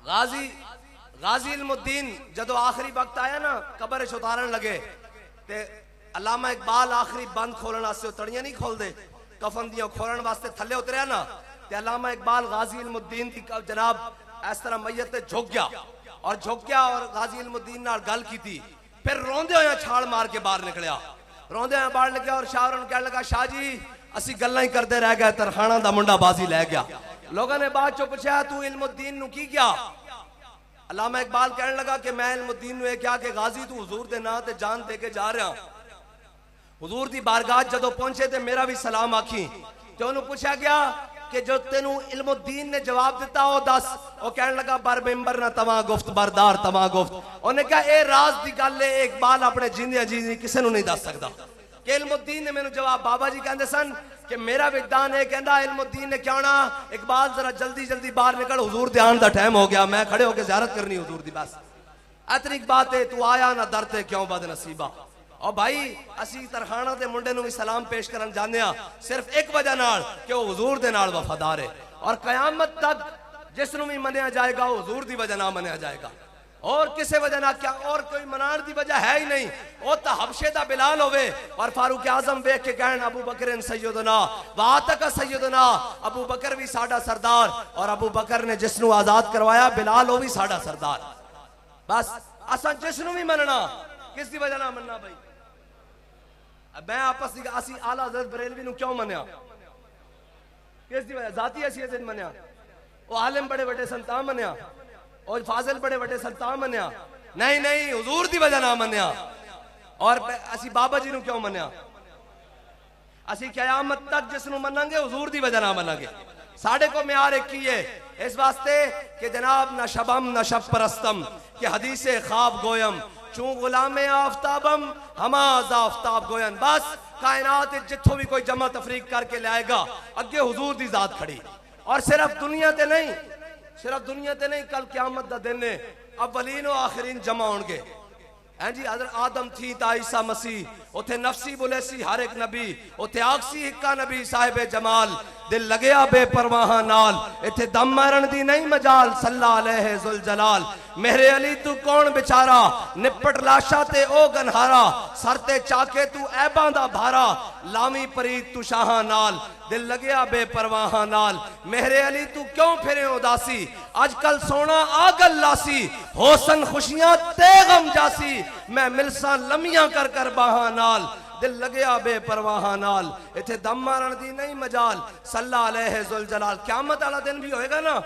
गाजी इल्मुद्दीन जदों आखिरी वक्त आया ना, कब्र च उतारन लगे ते अलामा इकबाल आखिरी बंद खोलने वास्ते तड़ियां नहीं खोलते, कफन दियां खोलने वास्ते थले उतरिया ना, ते अलामा इकबाल गाजी इल्मुद्दीन की जनाब इस तरह मैयत ते झुक गया और गाजी इल्मुद्दीन नाल गल की थी। फिर रोंदे होया छाल मार के बाहर निकलिया, रोंदे होया बाहर निकलिया और शाह कह लगा शाह जी असी गल्लां ही करते रह गए, तरखाना दा मुंडा बाजी लै गया। लोगों ने बाद चो पूछा तू इल्मुद्दीन नु की क्या? अलामा इकबाल कहने लगा कि मैं इल्मुद्दीन नु क्या कि गाजी तू हुजूर दे नां ते जान दे के जा रहा, हुजूर दी बारगाह जदों पहुंचे ते मेरा भी सलाम आखी। ते उन्होंने पूछा गया कि जो तेनू इल्मुद्दीन ने जवाब दिता वो दस। वो कहने लगा बर मेंबर ना तवा गुफ्त बरदार तवा गुफ्त। उन्हें कहा ए राज दी गल है, इकबाल अपने जिंदे जी किसी नू नहीं दस सकदा। कि इल्मुद्दीन ने मैनू जवाब, बाबा जी कहते सन कि मेरा विद्वान है, कहता इल्मुद्दीन ने क्या होना, इकबाल जरा जल्दी जल्दी बाहर निकल, हुजूर दे आने दा टाइम हो गया, मैं खड़े होकर ज़ियारत करनी हुजूर दी। बस इतनी बात है, तू आया ना दर ते क्यों बदनसीबा। और भाई असी तरखाना दे मुंडे नू भी सलाम पेश करन जाने सिर्फ एक वजह नाल कि वो हुजूर दे नाल वफादार है, और कयामत तक जिसनू भी मनिया जाएगा वो हुजूर दी वजह ना मनिया जाएगा, और किसी वजह ना क्या, और कोई मनाने की वजह है ही नहीं। वो तो हबशे दा बिलाल होवे और फारूक आजम वेख के कहन अबू बकर सैयदना वातक सैयदना, अबू बकर भी साडा सरदार, और अबू बकर ने जिसनू आजाद करवाया बिलाल वो भी साडा सरदार। बस असा जिसनू भी मनना, किस दी वजह ना मनना भाई। मैं आपस असी आला हज़रत बरेलवी नु क्यों मनिया, किस दी वजह, जाती हैसियत मनिया। वो आलिम बड़े बड़े संतान मनिया, और फाजिल बड़े बड़े संतान मनिया, नहीं नहीं हुजूर दी वजह ना मनिया। और असी बाबा जी नु क्यों मनिया, असी क़यामत तक जिसनु मनांगे हुजूर दी वजह ना मनांगे। साढ़े को म्यार एक ही है इस वास्ते कि जनाब न शबम न शब परस्तम कि हदीसे ख्वाब गोयम चू गुलामे आफ्ताबम हमाज आफ्ताब गोयन। बस कायनात जिथों भी कोई जमा तफरीक करके लाएगा अगे हुजूर दी जात खड़ी, और सिर्फ दुनिया ते नहीं, सिर्फ दुनिया ते नहीं, कल क़यामत दा दिन है, अव्वलीन और आखिरीन जमा होंगे। हैं जी हज़रत आदम थी ता ईसा मसीह, उथे नफसी बुले सी हर एक नबी, उथे आखसी हिक्का नबी साहिब जमाल, दिल लगया बेपरवाह नाल, इथे दम मारन दी नहीं मजाल, सल्ला अलैहि जुल जलाल। मेरे अली तू कौन बेचारा, निपट लाशा ते ओ गनहारा, सर ते चाके तू ऐबां दा भारा, लामी परीत तू शाह नाल, दिल लगया बेपरवाह नाल। मेरे अली तू क्यों फिरे उदासी, अजकल सोना आगल लासी, होसन खुशियां ते गम जासी, मैं मिलसा लमियां कर कर बाहा नाल, दिल लगया बेपरवाह नाल, इथे दम मारन दी नहीं मजाल, सल्ला अलैहि जुल जलाल। क़यामत वाला दिन भी होएगा ना,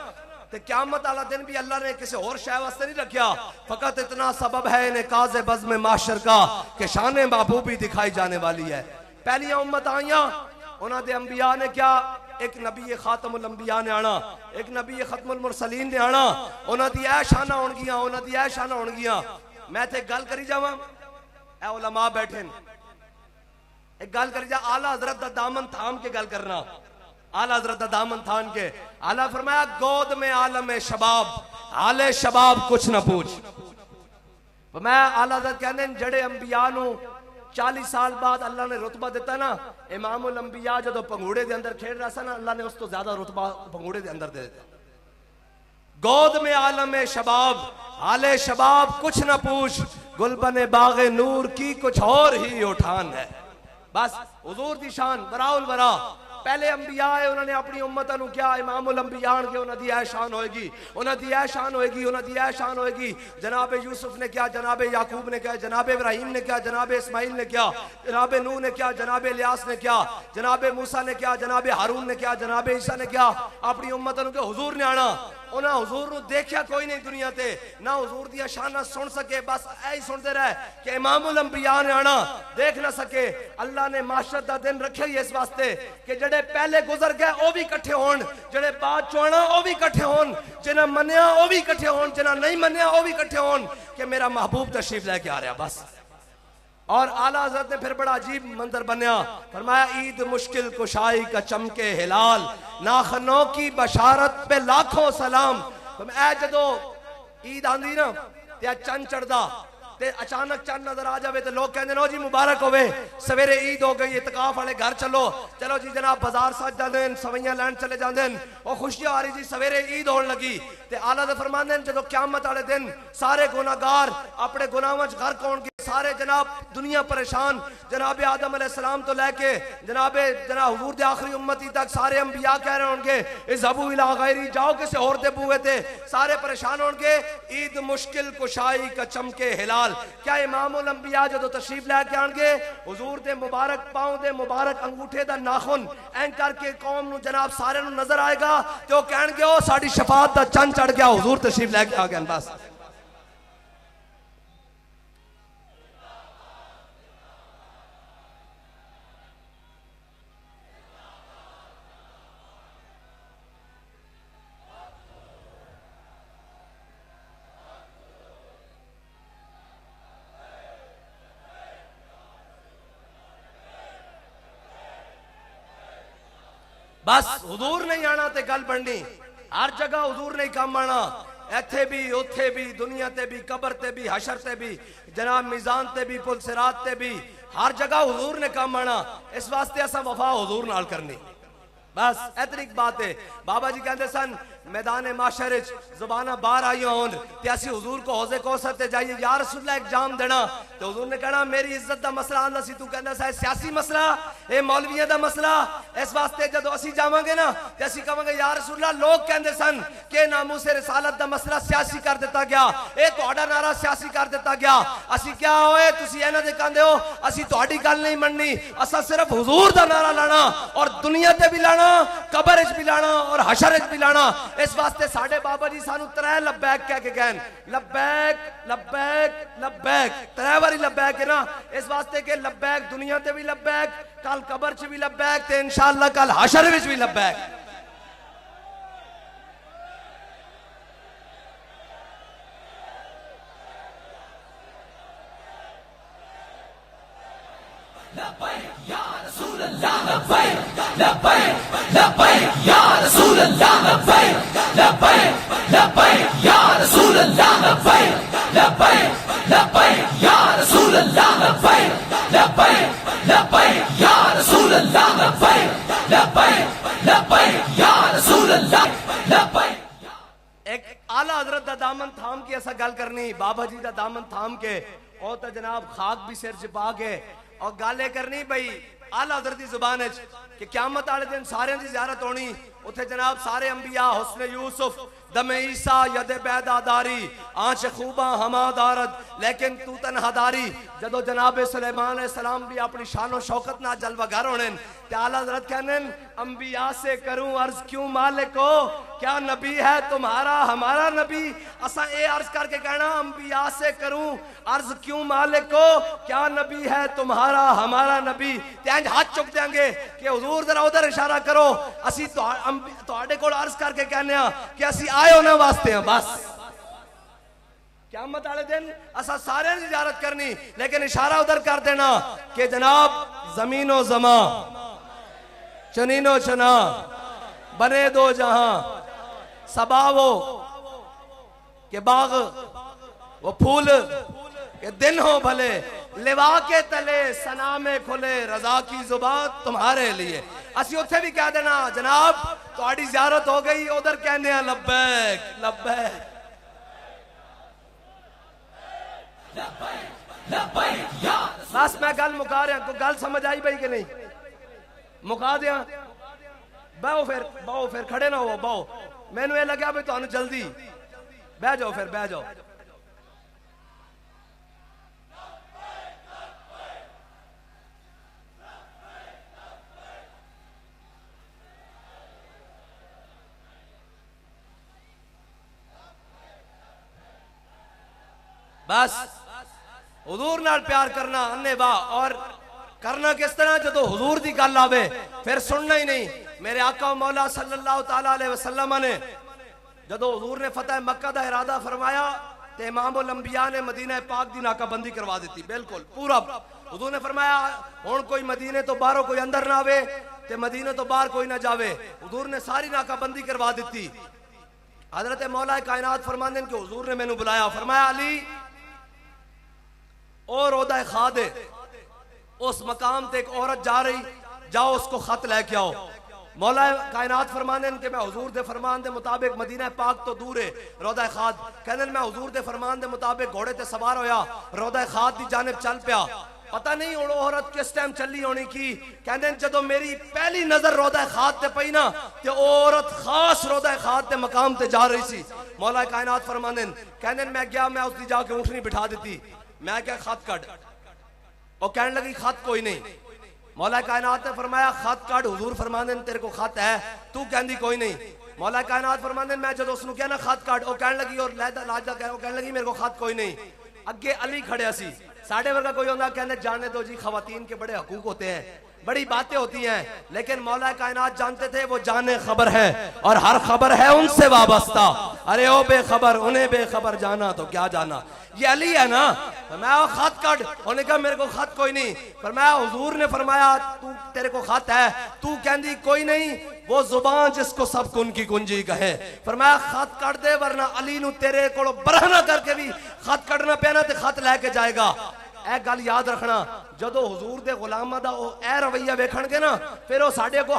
तो क़यामत वाला दिन भी अल्लाह ने किसी और शय वास्ते नहीं रखा, फकत इतना सबब है इन्हें काज़े बज़्म माशर का कि शान महबूबी दिखाई जाने वाली है। पहली उम्मत आइयां, उन्होंने अंबिया ने क्या, एक नबी खातमुल अंबिया ने आना, एक नबी खत्मुल मुरसलीन ने आना, उन्होंने ऐ शाना होणगियां, उन्होंने ऐ शाना होणगियां। मैं इत्थे गल करी जावां, ऐ उलमा बैठे एक गल करी जा, आला हजरत दा दामन थाम के गल करना, आला हजरत दा दामन थाम के। आला फरमाया गोद में आलम शबाब, आले शबाब कुछ ना पूछ। मैं आला हजरत कहने जड़े अंबिया नू 40 साल बाद अल्लाह ने रुतबा दिता ना, इमामुल अंबिया जदों पंगूड़े दे अंदर खेड रहा सा ना, अल्लाह ने उस तो ज्यादा रुतबा पंगूड़े दे अंदर दे दिता। गोद में आलम शबाब, आले शबाब कुछ ना पूछ, गुलबने बागे नूर की कुछ और ही उठान है। बस हुजूर दी शान बराउल बरा। पहले अंबिया है, उन्होंने अपनी उम्मत नु क्या इमामुल अंबिया के उन्होंने दी शान होएगी, उन्होंने दी शान होएगी, उन्होंने दी शान होएगी। जनाब यूसुफ ने क्या, जनाब याकूब ने क्या, जनाब इब्राहिम ने क्या, जनाब इस्माइल ने क्या, जनाब नूह ने क्या, जनाब इलियास ने क्या, जनाब मूसा ने क्या, जनाब हारून ने क्या, जनाब ईसा ने क्या। अपनी उम्मत नु के हुजूर ने आना, उन्हें हुजूर नु देखा कोई नहीं दुनिया ते, ना हुजूर दिया शाना सुन सके, बस ऐ सुनते रहे कि इमामुल अंबिया ने आना, देख ना सके। अल्लाह ने माशर दा दिन रखे ही इस वास्ते कि जड़े पहले गुजर गए वो भी इकट्ठे होन, जड़े बाद चोना वो भी इकट्ठे होन, जिन्हें मनिया वो भी इकट्ठे होन, जिन्हें नहीं मनिया वो भी इकट्ठे होन कि मेरा महबूब तशरीफ लेके आ रहा। बस और आला हज़रत ने फिर बड़ा अजीब मंजर बनया, फरमाया ईद मुश्किल कुशाई का चमके हिलाल, नाखनों की बशारत पे लाखों सलाम। ऐ जदों ईद आंदी ना ते चंद चढ़दा ते अचानक चंद नजर आ जाए तो लोग कहते नो जी मुबारक होवे, सवेरे ईद हो गई, इतकाफ वाले घर चलो, चलो जी जनाब बाजार सज जाते हैं, सवैयां लैन चले जाते हैं, और खुशियां आ रही जी सवेरे ईद होने लगी। ते आला दे फरमांदे ने जदों क़यामत वाले दिन सारे गुनाहगार अपने गुनाहां च गर्क होणगे, सारे जनाब दुनिया परेशान, जनाब आदम अलैहिस्सलाम तो लेके जनाब हुजूर दे आखिरी उम्मती तक सारे अंबिया कह रहे होंगे इज़हबू इला गैरी, जाओ किसी और दे बूए थे, सारे परेशान होंगे। ईद मुश्किल कुशाई का चमके हिलाल, क्या इमामुल अंबिया जो तशरीफ लैके आएंगे हुजूर दे मुबारक पांव दे मुबारक अंगूठे दा नाखून एं करके कौम नू जनाब सारे नू नजर आएगा तो कहणगे ओ साडी शफाअत दा चंद चढ़ गया, हुजूर तशरीफ लैके आ गए। बस बस हुजूर नहीं आना ते गल बननी, हर जगह हुजूर नहीं काम आना, इथे भी उथे भी दुनिया ते भी कबर ते भी हशर ते भी जनाब मीजान ते भी पुल सिरात ते भी हर जगह हुजूर ने काम आना। इस वास्ते असा वफा हुजूर नाल करनी, बस इतनी बात है। बाबा जी कहते सन मैदान माशर जुबाना बाहर आई होन ते असी हुजूर को हौजे कौसर ते जाइए या रसूलल्लाह एक जाम देना, तो हुजूर ने कहना मेरी इज्जत दा मसला आंदा सी, तू कहना सा सियासी मसला ए मौलवियां दा मसला। इस वास्ते जदों असी जावांगे ना ते असी कहांगे या रसूलल्लाह लोग कहंदे सन कि नामूसे रिसालत दा मसला सियासी कर दिता गया, ए तुहाडा नारा सियासी कर दिता गया। असी क्या होए तुसी इन्हां दे कहंदे हो, असी तुहाडी गल नहीं मननी, असा सिर्फ हुजूर दा नारा लाना और दुनिया ते भी लाना, कबर च भी लाना और हशर च भी लाना। इस वास्ते साडे बाबा जी सानू त्रै लब्बैक कह के कहन, लब्बैक लब्बैक लब्बैक, त्रै बारी लब्बैक है ना। इस वास्ते के लब्बैक दुनिया ते भी लब्बैक, कल कबर च भी लब्बैक ते इंशाअल्लाह कल हशर विच भी लब्बैक। लब्बैक या रसूल अल्लाह, लब्बैक लब्बैक लब्बैक या रसूल अल्लाह, लब्बैक लब्बैक लब्बैक या रसूल अल्लाह, लब्बैक लब्बैक लब्बैक या रसूल अल्लाह, लब्बैक लब्बैक लब्बैक या रसूल अल्लाह, लब्बैक लब्बैक लब्बैक या रसूल अल्लाह, लब्बैक। एक आला हजरत दा दामन थाम के ऐसा गल करनी, बाबा जी दा दामन थाम के और तो जनाब खाक भी सिर च पा के और गाले करनी भाई आला हजरत दी जुबान च कि क़यामत वाले दिन सारे दी ज़ियारत होनी, उथे जनाब सारे अंबिया हुस्न यूसुफ दमे ईसा यद बैदादारी आंच खूबा हमादारत लेकिन तू तनहादारी। जदों जनाब सुलेमान सलाम भी अपनी शानो शौकत ना जलवागर होने ते आला हज़रत कहने अंबिया से करूं अर्ज क्यों मालिक हो, क्या नबी है तुम्हारा हमारा नबी। असा ए अर्ज करके कहना अंबिया से करूं अर्ज क्यों मालिक हो, क्या नबी है तुम्हारा हमारा नबी। ते इंज हाथ चुक देंगे कि हुजूर जरा उधर इशारा करो, असी तुहाडे कोल अर्ज करके कहने कि असी आयो ना वास्ते हैं। बस क़यामत वाले दिन असा सारे की ज़ियारत करनी, लेकिन इशारा उधर कर देना कि जनाब जमीनो जमा चनीनो चना बने दो जहां सबावो के बाग वो फूल के दिन हो भले लिवा के तले सना में खुले रजा की जुबान तुम्हारे लिए। असी उथे भी कह देना जनाब तुम्हारी ज़ियारत हो गई, उधर कहने लब्बैक लब्बैक बस मैं गल मुका रहा, को गल समझ आई भाई कि नहीं, मुका दिया। बहो फिर खड़े ना हो, बहो मैनू ये लग्या भी तुहानू जल्दी, बह जाओ फिर बह जाओ। बस हुजूर नाल प्यार करना अन्ने वाह, और करना किस तरह जदों हुजूर दी गल आवे फिर सुनना ही नहीं। मेरे आका मौला सल्लल्लाहु तआला अलैहि वसल्लम ने जदों हुजूर ने फतेह मक्का दा इरादा फरमाया ते इमामुल अंबिया ने मदीना पाक दी नाकाबंदी करवा दी, बिल्कुल पूरा। हुजूर ने फरमाया हुण कोई मदीने तो बाहरों कोई अंदर ना आवे ते मदीने तो बाहर कोई ना जावे। हुजूर ने सारी नाकाबंदी करवा दी। हजरत मौला कायनात फरमांदे कि हुजूर ने मैनू बुलाया, फरमाया अली और ओदा खा दे, उस मकाम ते एक औरत जा रही, जाओ उसको खत लेके आओ। मौला कायनात फरमाने कि मैं हुजूर दे फरमान दे मुताबिक मदीना पाक तो दूर है रौदा खाद कहने मैं हुजूर दे फरमान दे मुताबिक घोड़े ते सवार होया रौदा खाद दी जानिब चल पिया पता नहीं हुण औरत किस टाइम चली होनी की कहंदे जदों मेरी पहली नजर रौदा खाद ते पई ना ते औरत खास रौदा खाद ते मकाम ते जा रही सी मौला कायनात फरमाने कहंदे मैं गया मैं उसदी जाके ऊँटनी बिठा दी मैं क्या खत कट और कहने लगी खत कोई नहीं मौला कायनात ने फरमाया खत काट हुजूर फरमाने तेरे को खत है तू कहंदी कोई नहीं मौला कायनात फरमाने मैं जब उसनु क्या ना खत काट और कहने लगी और लाजा कहने लगी मेरे को खत कोई नहीं अगे अली खड़िया सी साढ़े वर्गा कोई होता कहने जाने दो जी खवातीन के बड़े हकूक होते हैं बड़ी बातें होती हैं लेकिन मौला कायनात जानते थे वो जाने खबर है और हर खबर है उनसे वाबस्ता अरे ओ बेखबर उन्हें बेखबर जाना तो क्या जाना ये अली है ना मैं खत काट उन्होंने कहा मेरे को खत कोई नहीं पर मैं हुजूर ने फरमाया तू तेरे को खत है तू कहती कोई नहीं वो जुबान जिसको सब कुन की कुंजी कहे फरमाया खत काट दे वरना अली नु तेरे को बरहना करके भी खत कटना पैना ते खत लेके जाएगा ए गल याद रखना जदों हुजूर दे गुलामां दा ओ ए रवैया वेखणगे ना फिर ओ साडे को